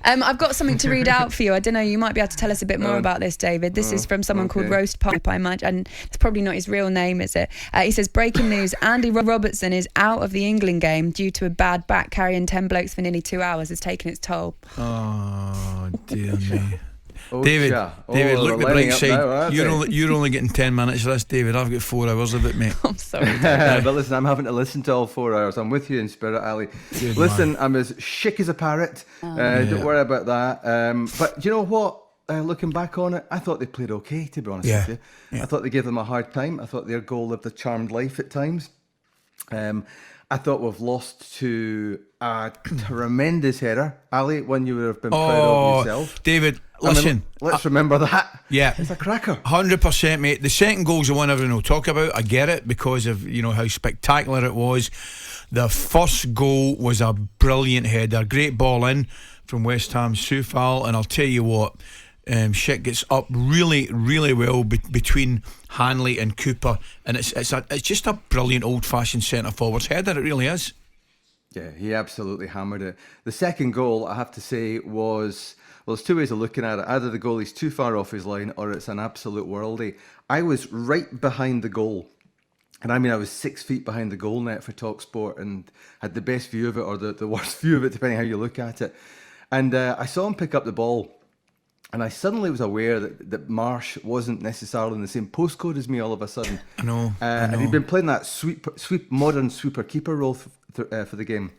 I've got something to read out for you. I don't know, you might be able to tell us a bit more about this, David. This is from someone called Roast Pipe, I imagine, and it's probably not his real name, is it? He says, breaking news, Andy Robertson is out of the England game due to a bad back. Carrying 10 blokes for nearly 2 hours has taken its toll. Oh, dear me. David, look the bright side. You're only getting 10 minutes of this, David. I've got 4 hours of it, mate. I'm sorry. But listen, I'm having to listen to all 4 hours. I'm with you in spirit, Ali. Listen, I'm as chic as a parrot. Don't worry about that. But do you know what? Looking back on it, I thought they played okay, to be honest with you. I thought they gave them a hard time. I thought their goal lived a charmed life at times. I thought we've lost to a tremendous header, Ali, one you would have been proud of yourself. David, listen. Let's remember that. Yeah. It's a cracker. 100%, mate. The second goal's the one everyone will talk about. I get it because of, how spectacular it was. The first goal was a brilliant header. Great ball in from West Ham's Soufal. And I'll tell you what, Schick gets up really, really well between Hanley and Cooper, and it's just a brilliant old-fashioned centre-forwards header. It really is. Yeah, he absolutely hammered it. The second goal, I have to say, was... Well, there's two ways of looking at it. Either the goalie's too far off his line or it's an absolute worldie. I was right behind the goal. And I mean, I was 6 feet behind the goal net for talkSPORT and had the best view of it or the worst view of it, depending how you look at it. And I saw him pick up the ball. And I suddenly was aware that Marsh wasn't necessarily in the same postcode as me all of a sudden. I know. And he'd been playing that modern sweeper-keeper role for the game.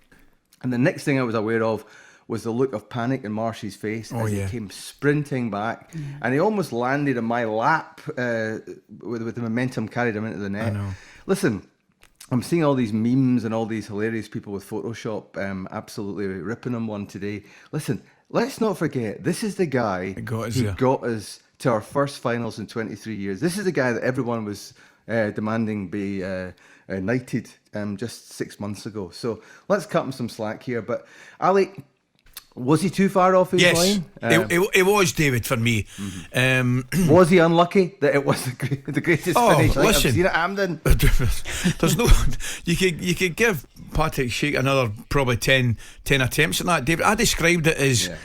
And the next thing I was aware of was the look of panic in Marsh's face as he came sprinting back. And he almost landed in my lap with the momentum carried him into the net. I know. Listen, I'm seeing all these memes and all these hilarious people with Photoshop absolutely ripping on one today. Listen, let's not forget, this is the guy who got us to our first finals in 23 years. This is the guy that everyone was demanding be knighted just 6 months ago. So let's cut him some slack here. But Ali, was he too far off his line? It was, David, for me. Was he unlucky that it was the greatest finish I've seen at Hampden? There's no... You could give Patrik Schick another probably 10 attempts at that, David. I described it as... Yeah.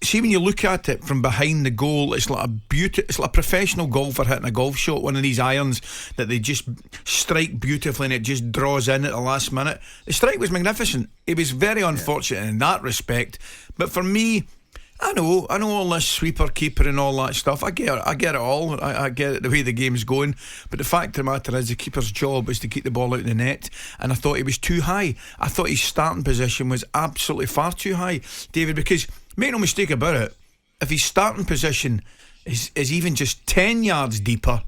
See, when you look at it from behind the goal, it's like a professional golfer hitting a golf shot, one of these irons that they just strike beautifully and it just draws in at the last minute. The strike was magnificent. It was very unfortunate in that respect. But for me, I know all this sweeper keeper and all that stuff. I get it all. I get it the way the game's going. But the fact of the matter is, the keeper's job is to keep the ball out of the net. And I thought he was too high. I thought his starting position was absolutely far too high, David, because make no mistake about it, if his starting position is even just 10 yards deeper,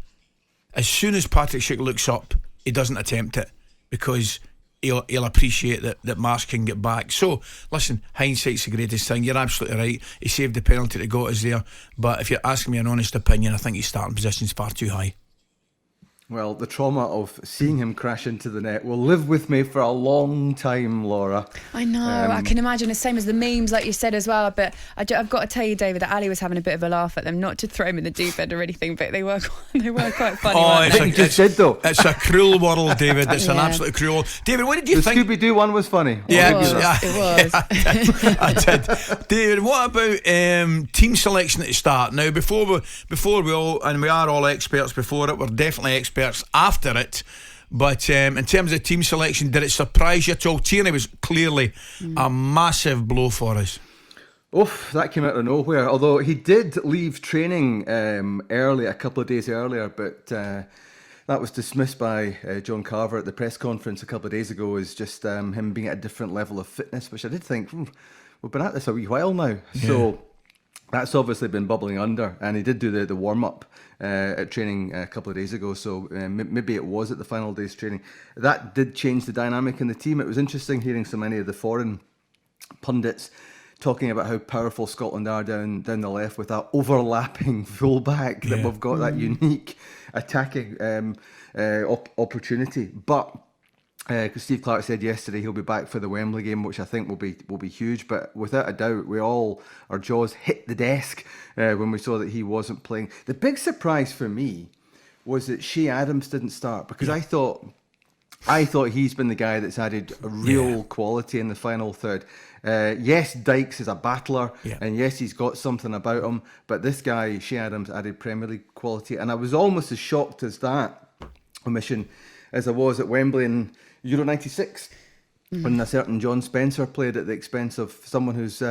as soon as Patrik Schick looks up, he doesn't attempt it because he'll appreciate that Marsh can get back. So, listen, hindsight's the greatest thing. You're absolutely right. He saved the penalty that got us there. But if you're asking me an honest opinion, I think his starting position's far too high. Well, the trauma of seeing him crash into the net will live with me for a long time, Laura. I know, I can imagine. The same as the memes, like you said as well. But I've got to tell you, David, that Ali was having a bit of a laugh at them. Not to throw him in the deep end or anything, but they were quite funny. It's a cruel world, David. It's an absolute cruel. David, what did you think? The Scooby-Doo one was funny. Yeah, it was. I did. David, what about team selection at the start? Now, before we all, and we are all experts before it, we're definitely experts after it, but in terms of team selection, did it surprise you at all? Tierney was clearly a massive blow for us. Oof, that came out of nowhere, although he did leave training early, a couple of days earlier, but that was dismissed by John Carver at the press conference a couple of days ago as just him being at a different level of fitness, which I did think, we've been at this a wee while now. So that's obviously been bubbling under, and he did do the warm-up at training a couple of days ago, so maybe it was at the final day's training. That did change the dynamic in the team. It was interesting hearing so many of the foreign pundits talking about how powerful Scotland are down the left with that overlapping fullback, that we've got that unique attacking opportunity. But because Steve Clarke said yesterday he'll be back for the Wembley game, which I think will be huge. But without a doubt, our jaws hit the desk when we saw that he wasn't playing. The big surprise for me was that Shea Adams didn't start, because I thought I thought he's been the guy that's added a real quality in the final third. Yes, Dykes is a battler, and yes, he's got something about him, but this guy, Shea Adams, added Premier League quality, and I was almost as shocked as that omission as I was at Wembley in Euro 96 when a certain John Spencer played at the expense of someone who's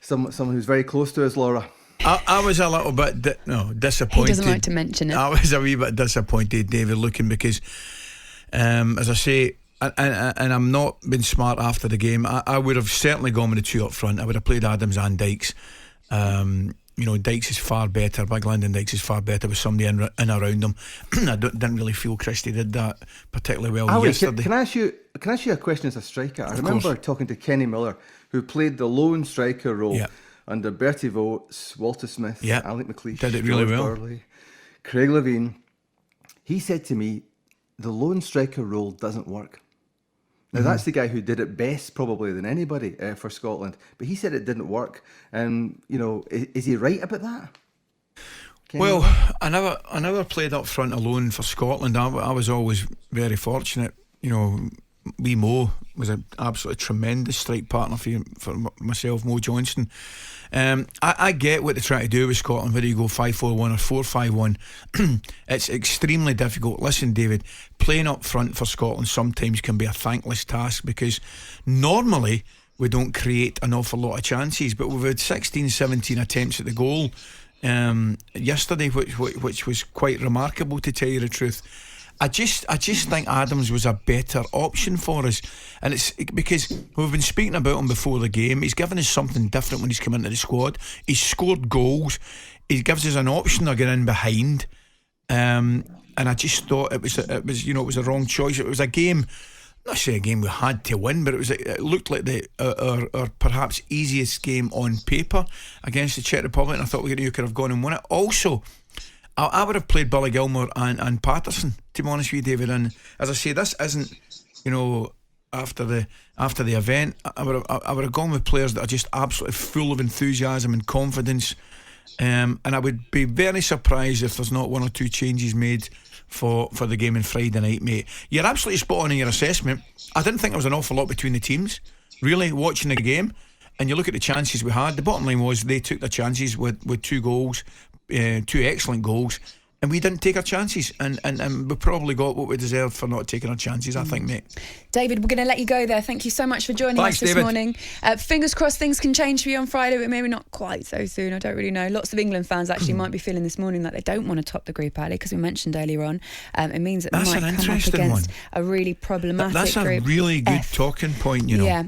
someone who's very close to us, Laura. I was a little bit disappointed. He doesn't like to mention it. I was a wee bit disappointed, David, looking, because as I say, and I'm not being smart after the game, I would have certainly gone with the two up front. I would have played Adams and Dykes. Dykes is far better. Big Lyndon Dykes is far better with somebody in around him. I didn't really feel Christie did that particularly well yesterday. Can I ask you a question as a striker? I remember talking to Kenny Miller, who played the lone striker role under Bertie Votes, Walter Smith, Alec McLeish, did it really George well. Burley, Craig Levine. He said to me, the lone striker role doesn't work. Now, that's the guy who did it best, probably, than anybody for Scotland. But he said it didn't work. And, is he right about that? Well, I never played up front alone for Scotland. I was always very fortunate. Wee Mo was an absolutely tremendous strike partner for myself, Mo Johnston. I get what they try to do with Scotland, whether you go 5-4-1 or 4-5-1. It's extremely difficult. Listen, David, playing up front for Scotland sometimes can be a thankless task, because normally we don't create an awful lot of chances, but we've had 16-17 attempts at the goal yesterday, which was quite remarkable, to tell you the truth. I just think Adams was a better option for us, and it's because we've been speaking about him before the game. He's given us something different when he's come into the squad. He's scored goals. He gives us an option to get in behind, and I just thought it was a wrong choice. It was a game, not say a game we had to win, but it looked like our perhaps easiest game on paper against the Czech Republic, and I thought you could have gone and won it. Also, I would have played Billy Gilmore and Patterson, to be honest with you, David. And as I say, this isn't, after the event, I would have gone with players that are just absolutely full of enthusiasm and confidence. And I would be very surprised if there's not one or two changes made for the game on Friday night, mate. You're absolutely spot on in your assessment. I didn't think there was an awful lot between the teams, really, watching the game. And you look at the chances we had. The bottom line was they took their chances with two goals. Two excellent goals, and we didn't take our chances, and we probably got what we deserved for not taking our chances, I think, mate. David, we're going to let you go there. Thank you so much for joining us this morning. Fingers crossed things can change for you on Friday, but maybe not quite so soon. I don't really know. Lots of England fans actually might be feeling this morning that they don't want to top the group, Ali, because we mentioned earlier on it means that they might come up against a really problematic That's a group really good talking point, Yeah,